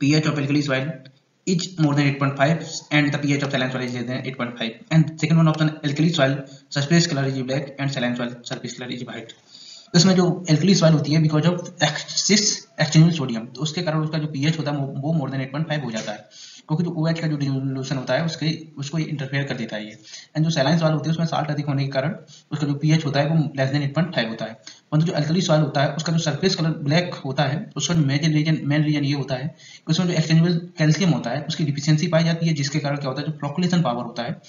pH of alkali soil is more than 8.5 and the pH of saline soil is less than 8.5. And second one option, alkali soil surface color is black and saline soil surface color is white. तो इसमें जो alkali soil होती है because of excess exchangeable sodium, तो उसके कारण उसका जो पीएच होता है वो मोर देन 8.5 हो जाता है, क्योंकि जो OH का जो डिसोल्यूशन होता है उसको इंटरफेयर कर देता है ये। एंड जो सैलाइन सॉइल होती है उसमें साल्ट अधिक होने के कारण उसका जो पीएच होता है वो लेस देन 8.5 होता है। परंतु जो अल्कली सॉइल होता है उसका जो सरफेस कलर ब्लैक होता है, उसका जो मेन रीजन ये होता है कि उसमें जो एक्सचेंजेबल कैल्शियम होता है उसकी डिफिशियंसी पाई जाती है, जिसके कारण क्या होता है जो फ्लोकुलेशन पावर होता है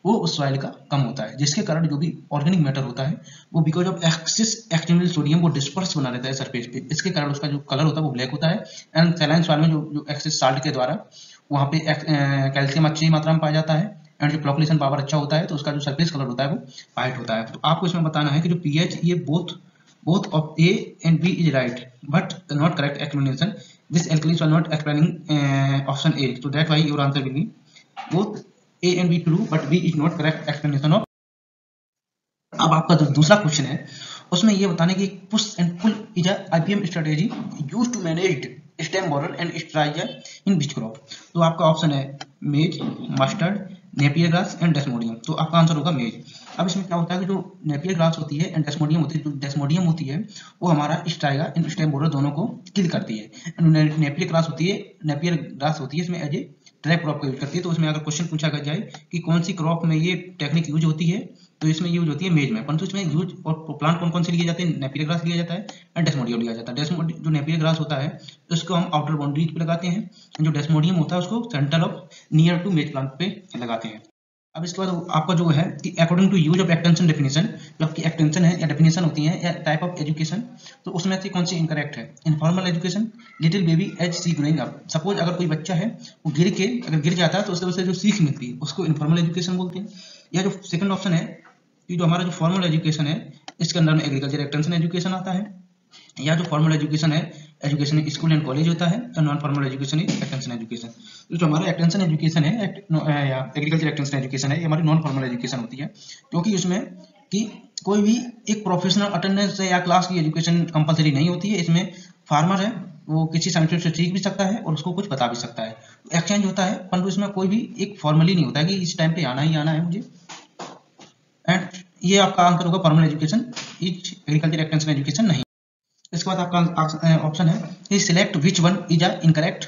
वो उस सॉइल का कम होता है, जिसके कारण जो भी ऑर्गेनिक मैटर होता है वो because of excess exchangeable sodium वो डिस्पर्स बना रहता है सरफेस पे, इसके कारण उसका जो कलर होता है वो ब्लैक होता है। एंड सैलाइन सॉइल में जो एक्सेस साल्ट के द्वारा वहाँ पे कैल्शियम अच्छी मात्रा में पाया जाता है एंड जो फ्लोकुलेशन पावर अच्छा होता है तो उसका जो सरफेस कलर होता है वो व्हाइट होता है। तो आपको इसमें बताना है कि जो पीएच ये both of A and B is right but not correct explanation. This alkali soil not explaining option A, so that's why your answer will be both A and B true but B is not correct explanation of। अब आपका जो दूसरा question है उसमें ये बताने कि push and pull is a IPM strategy used to manage stem borer and striga in which crop. तो आपका ऑप्शन है maize, mustard, Napier grass and desmodium. तो आपका आंसर होगा मेज। अब इसमें क्या होता है कि जो नेपियर ग्रास होती है एंड डेस्मोडियम होती है, जो डेस्मोडियम होती है वो हमारा स्ट्राइगा एंड स्टेम बोरर दोनों को किल करती है। नेपियर ग्रास होती है इसमें एज ए ट्रैप क्रॉप का यूज करती है। तो उसमें अगर क्वेश्चन पूछा जाए कि कौन सी क्रॉप में ये टेक्निक यूज होती है तो इसमें यूज होती है मेज में, परंतु इसमें यूज और प्लांट कौन कौन से लिए जाते हैं, नेपियर ग्रास लिया जाता है एंड डेस्मोडियम लिया जाता है। जो नेपियर ग्रास होता है उसको हम आउटर बाउंड्रीज पे लगाते हैं, जो डेस्मोडियम होता है उसको सेंटर ऑफ नियर टू मेज प्लांट पे लगाते हैं। अब इसके बाद आपका जो है कि according to use of extension definition, जो आपकी एक्सटेंशन है या डेफिनेशन होती है या टाइप ऑफ एजुकेशन, तो उसमें से कौन सी इनकरेक्ट है। Informal education, little baby as she growing up. Suppose अगर कोई बच्चा है वो अगर गिर जाता है तो उससे जो सीख मिलती है उसको इनफॉर्मल एजुकेशन बोलते हैं। या जो सेकंड ऑप्शन है कि जो हमारा जो फॉर्मल एजुकेशन है इसके अंदर में एग्रीकल्चर एक्सटेंशन एजुकेशन आता है, या जो फॉर्मल एजुकेशन है एजुकेशन स्कूल एंड कॉलेज होता है, तो non formal education is extension education. जो हमारा एक्सटेंशन एजुकेशन है या एग्रीकल्चर एक्सटेंशन एजुकेशन है ये हमारी नॉन फॉर्मल एजुकेशन होती है, क्योंकि उसमें कि कोई भी एक प्रोफेशनल अटेंडेंस या क्लास की एजुकेशन कंपलसरी नहीं होती है। इसमें फार्मर है वो किसी साइंटिस्ट से सीख भी सकता है और उसको कुछ बता भी सकता है, एक्सचेंज होता है, परंतु इसमें कोई भी एक फॉर्मली नहीं होता है कि इस टाइम पे आना ही आना है मुझे। एंड ये आपका आंसर होगा formal education is agriculture extension education नहीं। इसके बाद आपका ऑप्शन है कि select which one is a incorrect,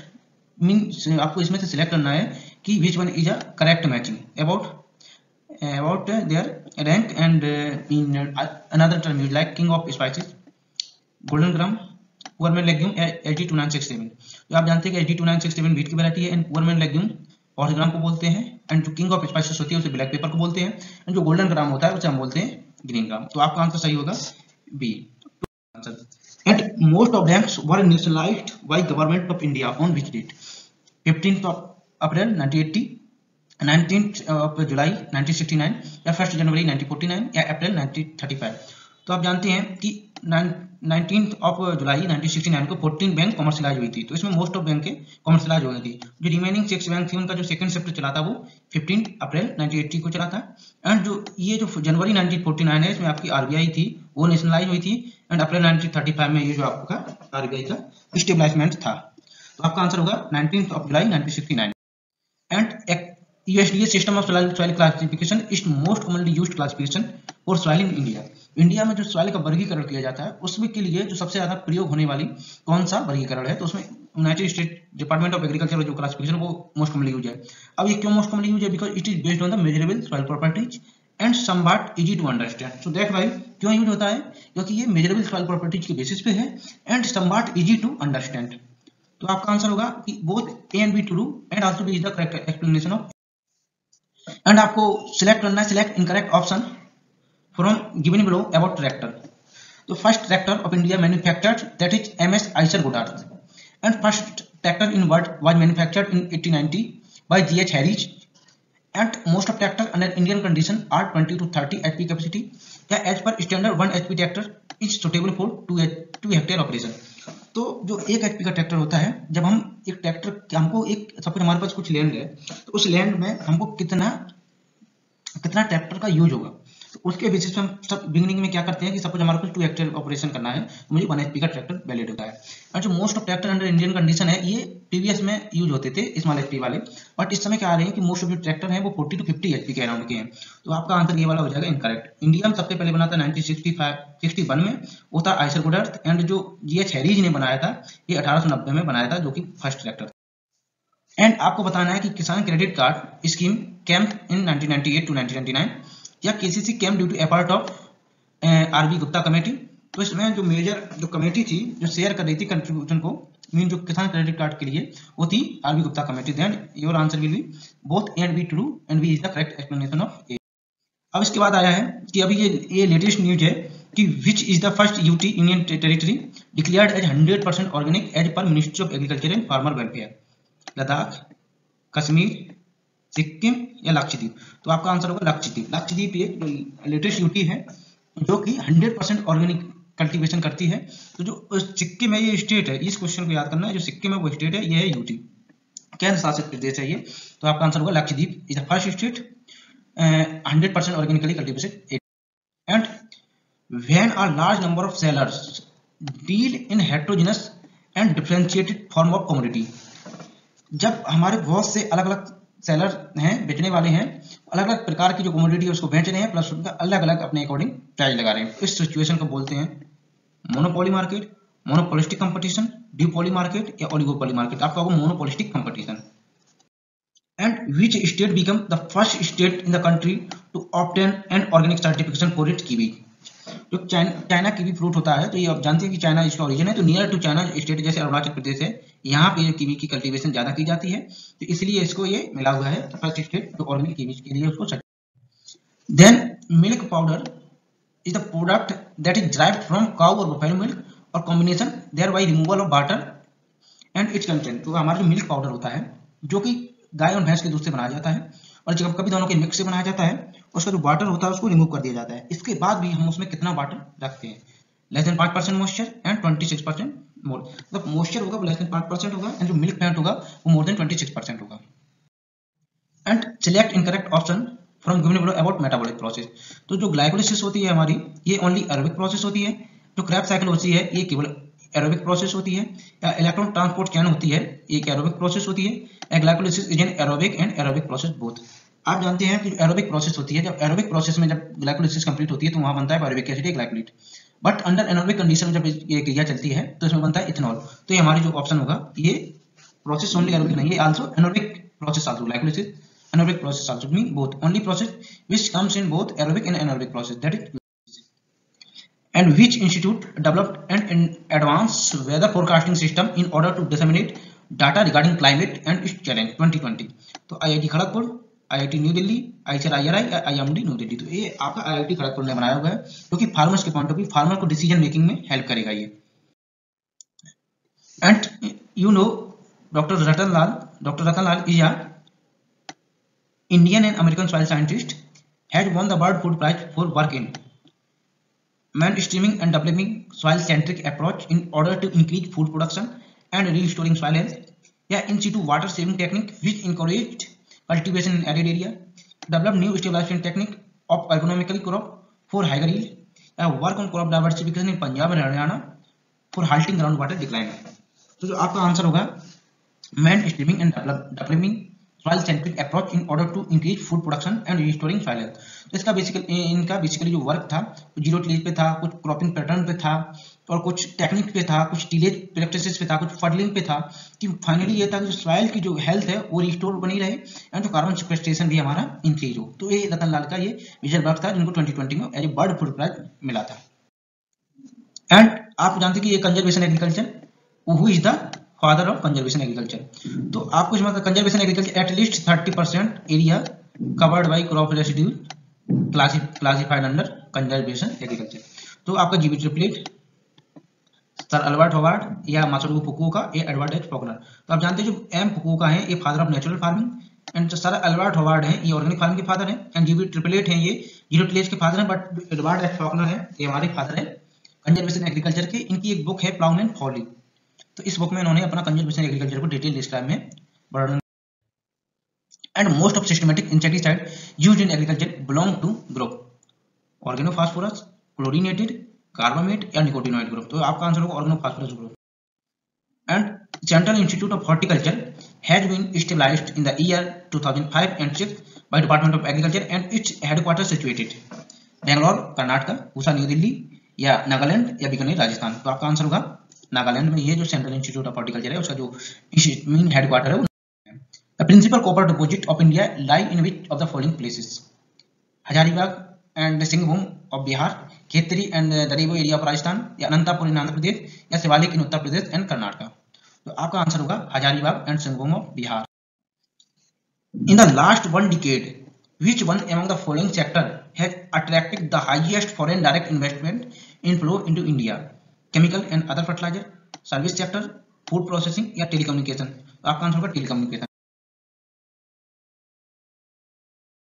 means आपको इसमें से सिलेक्ट करना है कि which one is a correct matching about their rank and in another term use like king of spices, golden gram, poor man legume, SG2967। तो आप जानते हैं कि SG2967 व्हीट की वैरायटी है एंड पुअरमैन लेग्यूम ऑरेंज ग्राम को बोलते हैं, एंड जो किंग ऑफ स्पाइसेस होती है उसे ब्लैक पेपर को बोलते हैं, एंड जो गोल्डन ग्राम होता है उसे हम बोलते हैं ग्रीन ग्राम। तो आपका आंसर सही होगा B. And most of banks were nationalized by government of India on which date? 15th of April 1980, 19th of July 1969, या 1st जनवरी 1949 या अप्रैल 1935। तो आप जानते हैं कि 19th ऑफ जुलाई 1969 को 14 बैंक कॉमर्शलाइज हुई थी, तो इसमें मोस्ट ऑफ बैंक कॉमर्शलाइज हो गई थी। जो रिमेनिंग 6 बैंक थी उनका जो सेकंड शिफ्ट चला था वो 15 अप्रैल 1980 को चला था। एंड जो ये जो जनवरी 1949 है इसमें आपकी RBI थी वो नेशनलाइज हुई थी, एंड अप्रैल 1935 में ये जो आपका RBI का स्टेबलाइजमेंट था। तो आपका आंसर होगा 19th of July 1969। And USDA system of soil classification is most commonly used classification for soil in India. India में जो सॉइल का वर्गीकरण किया जाता है उसमें के लिए जो सबसे ज्यादा प्रयोग होने वाली कौन सा वर्गीकरण है, तो उसमें United State department of agriculture जो क्लासिफिकेशन वो मोस्ट कॉमनली यूज है। अब ये क्यों मोस्ट कॉमनली यूज है, because it is based on the measurable soil properties and somewhat easy to understand. So that why क्यों यूज होता है, क्योंकि ये मेजरेबल सॉइल प्रॉपर्टीज के बेसिस पे है and somewhat easy to understand. तो आपका आंसर होगा कि both A and B true and also be is the correct explanation of. And आपको सिलेक्ट करना है select incorrect option from given below about tractor. तो first tractor of India manufactured that is MS Eicher Goddard, and first tractor in world was manufactured in 1890 by GH Harris, and most of tractor under Indian condition are 20 to 30 HP capacity, या as per standard 1 HP tractor is suitable for 2 hectare operation. तो जो 1 HP का tractor होता है, जब हम एक tractor हमको एक सपोज हमारे पास कुछ लैंड है तो उस लैंड में हमको कितना ट्रैक्टर का यूज होगा, तो उसके बेसिस पे हम सब बिगिनिंग में क्या करते हैं कि सपोज हमारे को 2 हेक्टेयर ऑपरेशन करना है तो मुझे 1 HP का ट्रैक्टर वैलिड होता है। और जो most of tractor under Indian condition है ये प्रीवियस में यूज होते थे स्मॉल HP वाले, बट इस समय क्या आ रहे हैं कि मोस्ट ऑफ जो ट्रैक्टर हैं वो 40 to 50 HP के अराउंड के हैं। तो आपका आंसर ये वाला हो जाएगा इनकरेक्ट। इंडिया में सबसे पहले बना था 1961 में, वो था आइसर गुडर्थ, एंड जो GH हैरिज ने बनाया था ये 1890 में बनाया था, जो कि फर्स्ट ट्रैक्टर। एंड आपको बताना है कि Kisan credit card scheme came in 1998 to 1999 या KCC came due to effort of RB Gupta committee. तो इसमें जो मेजर जो कमेटी थी जो शेयर कर रही थी कंट्रीब्यूशन को मीन जो किसान क्रेडिट कार्ड के लिए वो थी RB Gupta committee. Then your answer will be both A and B true and B is the correct explanation of A. अब इसके बाद आया है कि अभी ये लेटेस्ट न्यूज है कि which is the first UT union territory declared as 100% organic as per ministry of agriculture and farmer welfare, Ladakh, Kashmir, Sikkim या लक्षद्वीप। तो आपका आंसर होगा लक्षद्वीप। लक्षद्वीप ये जो लेटेस्ट UT है जो कि 100% ऑर्गेनिक कल्टीवेशन करती है। तो जो सिक्किम है ये स्टेट है, इस क्वेश्चन को याद करना है, जो सिक्किम है वो स्टेट है, ये है UT केंद्र शासित प्रदेश है ये। तो आपका आंसर होगा Lakshadweep is the first state 100% organically cultivated. And when a large number of sellers deal in heterogeneous and differentiated form of commodity, जब हमारे बहुत से अलग अलग सेलर हैं, बेचने वाले हैं, अलग अलग प्रकार की जो कमोडिटी है उसको बेच रहे हैं, प्लस उनका अलग अलग अपने अकॉर्डिंग प्राइस लगा रहे हैं, इस सिचुएशन को बोलते हैं monopoly market, monopolistic competition, duopoly market या ओलिगोपोली मार्केट। आपका होगा monopolistic competition. And which state became the first state in the country to obtain an organic certification for its kiwi? जो चाइना कीवी फ्रूट होता है, तो ये आप जानते हैं कि चाइना इसका ओरिजिन है, तो नियर टू चाइना स्टेट जैसे अरुणाचल प्रदेश है, यहाँ पे जो कीवी की कल्टीवेशन ज्यादा की जाती है, तो इसलिए इसको ये मिला हुआ है फर्स्ट स्टेट जो ऑर्गेनिक कीवी के लिए उसको। Then milk powder is the product that is derived from cow और बफेलो मिल्क और combination thereby removal of water and its content. तो हमारा जो मिल्क पाउडर होता है जो कि गाय और भैंस के दूध से बनाया जाता है, और जब कभी दोनों के मिक्स से बनाया जाता है, उसका जो वाटर होता है उसको रिमूव कर दिया जाता है। इसके बाद भी हम उसमें कितना वाटर रखते हैं, लेस देन 5% मॉइस्चर एंड 26% मोर। मतलब मॉइस्चर होगा वो लेस देन 5% होगा एंड जो मिल्क फैट होगा वो मोर देन 26% होगा। And select incorrect option from given below about metabolic process. तो जो ग्लाइकोलिसिस होती है हमारी ये ओनली एरोबिक प्रोसेस होती है, जो क्रैब साइकिल होती है ये केवल एरोबिक प्रोसेस होती है, या इलेक्ट्रॉन ट्रांसपोर्ट चैन होती है ये एक एरोबिक प्रोसेस होती है। Glycolysis is an aerobic and aerobic process both. आप जानते हैं कि एरोबिक प्रोसेस होती है, जब एरोबिक प्रोसेस में जब ग्लाइकोलिसिस कंप्लीट होती है तो वहां बनता है पायरुविक एसिड या ग्लाइकोलाइट, बट अंडर एनोबिक कंडीशन में जब ये क्रिया चलती है तो इसमें बनता है इथेनॉल। तो ये हमारी जो ऑप्शन होगा ये प्रोसेस ओनली एरोबिक नहीं है, also anaerobic process also glycolysis anaerobic process also mean both only process which comes in both aerobic and anaerobic process, that is. And which institute developed an advanced weather forecasting system in order to disseminate data regarding climate and its challenge 2020? तो IIT Kharagpur, IIT new Delhi, ICAR या IMD new Delhi. तो ये आपका IIT Kharagpur ने बनाया हुआ है, जो कि फार्मर्स के पॉइंट ऑफ व्यू फार्मर को डिसीजन मेकिंग में हेल्प करेगा ये। And you know doctor Ratan Lal is a Indian and American soil scientist, had won the World Food Prize for work in mainstreaming and developing soil-centric approach in order to increase food production and restoring soil health. Yeah, in situ water saving technique which encouraged cultivation in arid area, develop new stabilization technique of ergonomically crop for higher yield. Work on crop diversification in Punjab and Haryana for halting groundwater decline. तो जो आपका answer होगा mainstreaming and developing soil centric approach in order to increase food production and restoring soil health. तो इसका इनका basically जो work था वो जीरो टिलेज पे था, कुछ क्रॉपिंग पैटर्न पे था, और कुछ टेक्निक पे था, कुछ टिलेज प्रैक्टिसेस पे था, कुछ फडलिंग पे था, कि फाइनली ये था कि जो सॉइल की जो हेल्थ है वो रिस्टोर बनी रहे एंड जो कार्बन सिक्वेस्ट्रेशन भी हमारा इंक्रीज हो। तो ये रतन लाल का ये मेजर वर्क था जिनको 2020 में as a world food prize मिला था। एंड आप जानते हैं कि ये conservation agriculture, who is the father of conservation agriculture. तो आपको इसमें conservation agriculture at least 30% area covered by crop residue classified under conservation agriculture. तो आपका GB triplet, sir Albert Howard या मात्सुरुओ फुकुओका, ये एडवर्ड एच फॉकनर। तो आप जानते हैं जो एम फुकुओका है ये father of natural farming, and sir Albert Howard है ये ऑर्गेनिक फार्मिंग के फादर है, एंड जीबी ट्रिपलेट है ये जीरो टिलेज के फादर है, बट एडवर्ड एच फॉकनर है ये हमारे फादर है कंजर्वेशन एग्रीकल्चर के। इनकी एक बुक है प्लाउमैन फॉली, तो इस बुक में इन्होंने अपना कंजर्वेशन एग्रीकल्चर को डिटेल डिस्क्राइब में वर्णन। And most of systematic insecticide used in agriculture belong to group organophosphorus, chlorinated, carbamate या निकोटिनॉइड ग्रुप। तो आपका आंसर होगा organophosphorus group. And central institute of horticulture has been established in the year 2005 and 6 by Department of Agriculture and its headquarters situated Bangalore Karnataka, Pusa new Delhi या नागालैंड या बीकानेर राजस्थान। तो आपका answer होगा नागालैंड में ये जो सेंट्रल इंस्टीट्यूट ऑफ हॉर्टिकल्चर है उसका जो मेन हेडक्वार्टर है। The principal copper deposit of India lie in which of the following places? Hazaribagh and Singhbhum of Bihar, Khetri and Dariba area of Rajasthan, या अनंतपुर इन आंध्र प्रदेश, या शिवालिक इन उत्तर प्रदेश एंड कर्नाटका। तो आपका आंसर होगा Hazaribagh and Singhbhum of Bihar. In the last one decade which one among the following sector has attracted the highest foreign direct investment inflow into India? Chemical and other fertilizer, service sector, food processing या telecommunication? आपका answer होगा telecommunication।